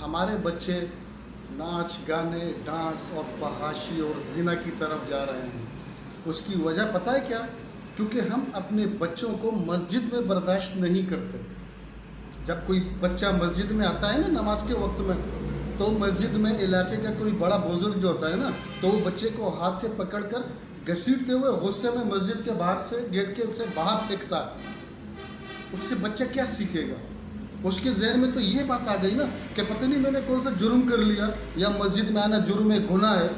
ہمارے بچے ناچ گانے ڈانس اور فحاشی اور زنا کی طرف جا رہے ہیں. اس کی وجہ پتہ ہے کیا؟ کیونکہ ہم اپنے بچوں کو مسجد میں برداشت نہیں کرتے. جب کوئی بچہ مسجد میں آتا ہے نا نماز کے وقت میں، تو مسجد میں علاقے کا کوئی بڑا بزرگ جو ہوتا ہے نا، تو وہ بچے کو ہاتھ سے پکڑ کر گھسیٹتے ہوئے غصے میں مسجد کے باہر سے گیٹ کے سے باہر پھینکتا ہے. اس سے بچہ کیا سیکھے گا؟ اس کے ذہن میں تو یہ بات آ گئی نا کہ پتہ نہیں میں نے کون سا جرم کر لیا، یا مسجد میں آنا جرم ہے، گناہ ہے،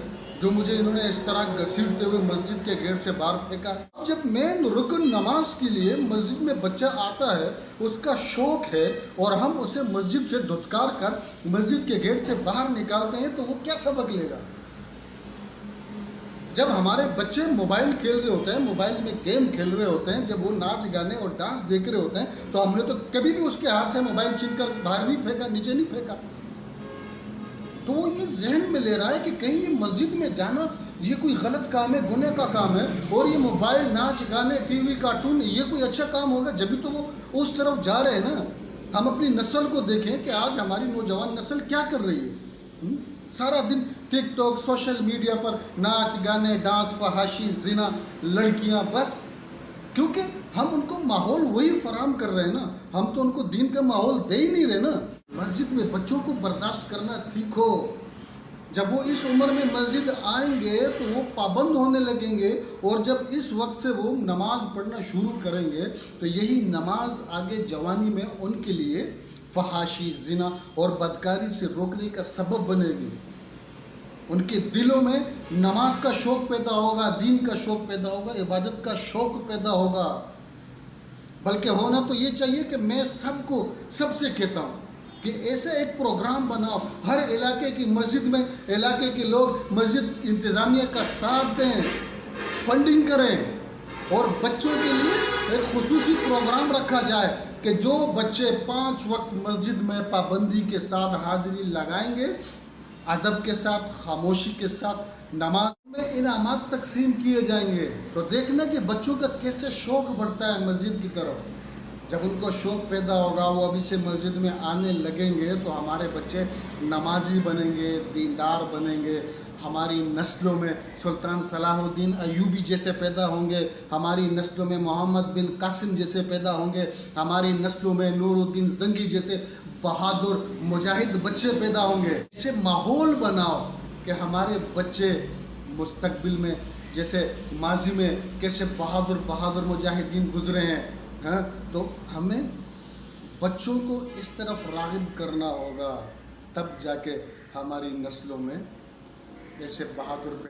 جو مجھے انہوں نے اس طرح گھسیٹتے ہوئے مسجد کے گیٹ سے باہر پھینکا. جب مین رکن نماز کے لیے مسجد میں بچہ آتا ہے، اس کا شوق ہے، اور ہم اسے مسجد سے دھتکار کر مسجد کے گیٹ سے باہر نکالتے ہیں، تو وہ کیا سبق لے گا؟ جب ہمارے بچے موبائل کھیل رہے ہوتے ہیں، موبائل میں گیم کھیل رہے ہوتے ہیں، جب وہ ناچ گانے اور ڈانس دیکھ رہے ہوتے ہیں، تو ہم نے تو کبھی بھی اس کے ہاتھ سے موبائل چھین کر باہر نہیں پھینکا، نیچے نہیں پھینکا. تو وہ یہ ذہن میں لے رہا ہے کہ کہیں یہ مسجد میں جانا یہ کوئی غلط کام ہے، گناہ کا کام ہے، اور یہ موبائل ناچ گانے ٹی وی کارٹون یہ کوئی اچھا کام ہوگا. جبھی تو وہ اس طرف جا رہے ہیں نا. ہم اپنی نسل کو دیکھیں کہ آج ہماری نوجوان نسل کیا کر رہی ہے. سارا دن ٹک ٹاک سوشل میڈیا پر ناچ گانے ڈانس فحاشی زنا لڑکیاں، بس کیونکہ ہم ان کو ماحول وہی فراہم کر رہے ہیں نا. ہم تو ان کو دین کا ماحول دے ہی نہیں رہے نا. مسجد میں بچوں کو برداشت کرنا سیکھو. جب وہ اس عمر میں مسجد آئیں گے تو وہ پابند ہونے لگیں گے، اور جب اس وقت سے وہ نماز پڑھنا شروع کریں گے تو یہی نماز آگے جوانی میں ان کے لیے فحاشی زنا اور بدکاری سے روکنے کا سبب بنے گی. ان کے دلوں میں نماز کا شوق پیدا ہوگا، دین کا شوق پیدا ہوگا، عبادت کا شوق پیدا ہوگا. بلکہ ہونا تو یہ چاہیے کہ میں سب سے کہتا ہوں کہ ایسے ایک پروگرام بناؤ، ہر علاقے کی مسجد میں علاقے کے لوگ مسجد انتظامیہ کا ساتھ دیں، فنڈنگ کریں، اور بچوں کے لیے ایک خصوصی پروگرام رکھا جائے کہ جو بچے 5 وقت مسجد میں پابندی کے ساتھ حاضری لگائیں گے، ادب کے ساتھ، خاموشی کے ساتھ نماز میں انعامات تقسیم کیے جائیں گے. تو دیکھنا کہ بچوں کا کیسے شوق بڑھتا ہے مسجد کی طرف. جب ان کو شوق پیدا ہوگا، وہ ابھی سے مسجد میں آنے لگیں گے، تو ہمارے بچے نمازی بنیں گے، دیندار بنیں گے. ہماری نسلوں میں سلطان صلاح الدین ایوبی جیسے پیدا ہوں گے، ہماری نسلوں میں محمد بن قاسم جیسے پیدا ہوں گے، ہماری نسلوں میں نور الدین زنگی جیسے بہادر مجاہد بچے پیدا ہوں گے. اسے ماحول بناؤ کہ ہمارے بچے مستقبل میں جیسے ماضی میں کیسے بہادر مجاہدین گزرے ہیں. تو ہمیں بچوں کو اس طرف راغب کرنا ہوگا، تب جا کے ہماری نسلوں میں ایسے بہادر